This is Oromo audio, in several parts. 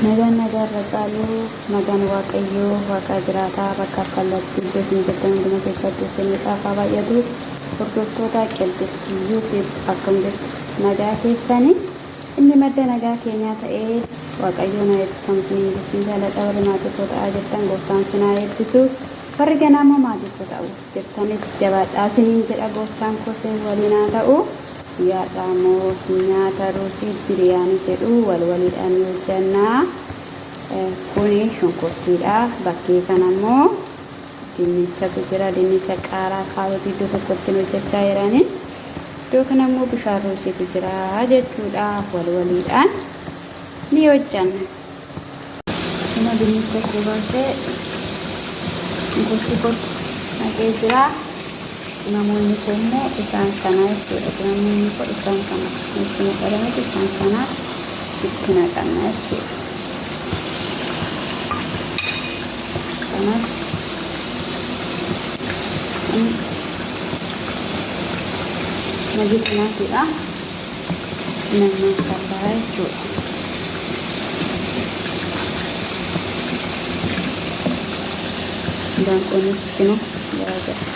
Nagaan nagaarra caalu nagaan waaqayyoo waaqa jiraataa bakka kallattii iddoo hin jirtan hunduma keessatti isiniidhaaf haa baay'atu. Hordoftoota qilxistiyyuutiif akkam jirtu nagaa keessanii inni madda nagaa keenyaa ta'ee waaqayyoon haa eebbifamu isiniin jechuun jaalladha. Warri maatiiffoo ta'aa jirtan gooftaan isin haa eebbisu. Warri ganama maatiiffoo ta'uu jirtanis jabaadhaa isiniin jedha gooftaan koo isin waliin haa ta'u. Yaadhamoo nyaata ruusii biriyaanii jedhu waliidhaan hojjannaa. Kuni shunkurtiidha. Bakkee kanammoo dinnichatu jira. Dinnicha qaaraa kaarotii iddoo tokkotti hojjechaa jiranii. Iddoo kanammoo bishaan ruusiitu jira jechuudha. Waliidhaan ni hojjanna. Kuma dinnicha kubaasee shunkurtii naqee jira. Namoonni immoo isaan kana jechuudha. Namoonni isaan kana itti naqalamatu isaan kana itti naqanna jechuudha. Kanas nagi kanaatidha. Namni salphaa jechuudha. Daanqoonis kinu garaagara.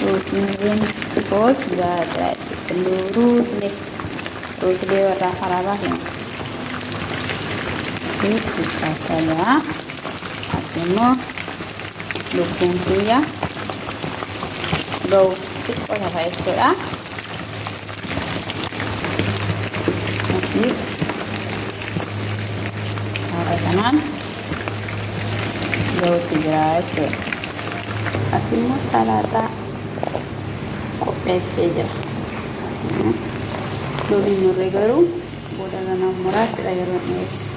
Rutin terus ada seluruh rutin warna harabah ini. Itu katanya, artinya dukung dia. Bau itu apa itu lah? Habis arah kanan, bau tiga itu. Aslinya salata kopessi jira. Loon nurre garuu booda kana muraasudha yeroo dhiyeessu.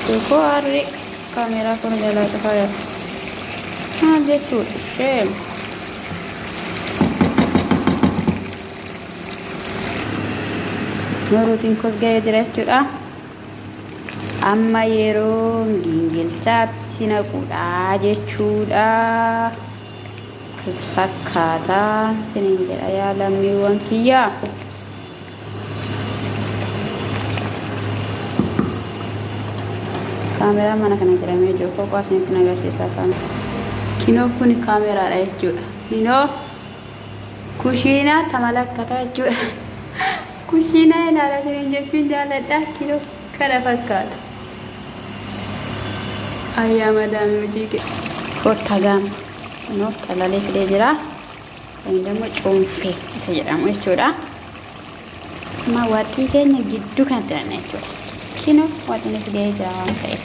Toko hari kamera ko nila ito kaya. Dito. Okay. Nurutin ko gaya diretso amma yeroo gingilchaatti sinaquudha jechuudha. Kas fakkaataa sinin jedha yaa lammiiwwan kiyyaa. Kamera mana kana jedhamee jiru qofa isinitti agarsiisaa kan. Kinoo kuni kaameraadha jechuudha. Kinoo kushiinaa tamalakkata jechuudha. Kushiinaa ilaalaa jiran jechuun jaalladha. Kinoo kana fakkaata. Ayyaa madaamii hojii kottaa gaama. Kinoo qalalee fidee jira. Inni immoo cuunfee isa jedhamu jechuudha. Amma waaxii keenya gidduu kanatti dhanna jechuudha. Kinoo waaxiin fidee jira waan ta'eef.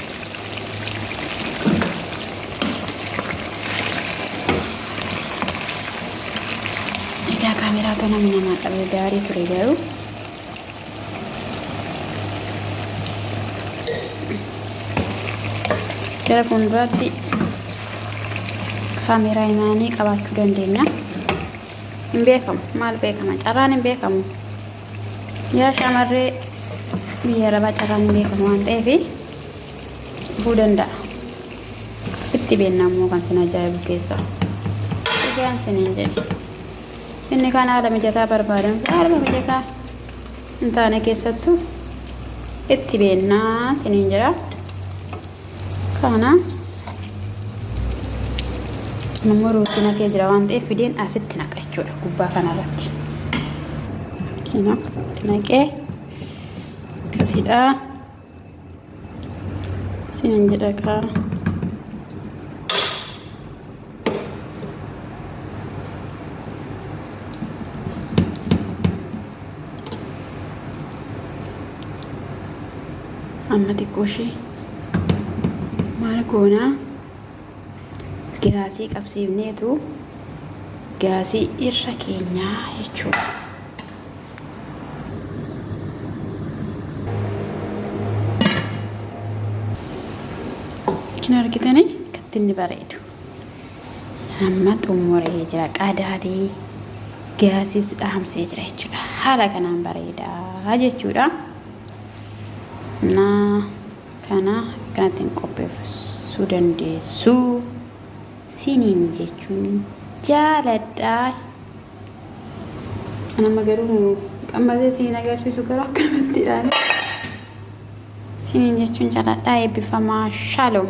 Kamera tu nama tahu dari Korea. Cara pun berarti kamera ini kawan studentnya. Imbekam, mal bekam, cara imbekam. Ya samare biar apa cara imbekam ante fi. Budanda. Itti benamu kan senaja bukesa. Sekian senenje. Ini kan ada menjata barbadan, ada menjata entah ne kesatu, itu benar seninjara, karena nomor rutin aja jerawan teh video aset nak ecura kubah kan alat, kena naik kasih dah seninjara kah. Amati koshi maal goona gaasii qabsiifneetu gaasii irra keenyaa jechuudha. argitanii kattinni bareedu. Amma xumuree jira qadaadee gaasis dhaamsee jira jechuudha. Haala kanaan bareedaa jechuudha. Kana kanattiin qopheessuu dandeessu. Siniin jechuun jaaladhaa. Nama garuu qammasee siniin agarsiisu garuu akkanatti ilaale. Siniin jechuun jaaladhaa eebbifamaa. Shalom.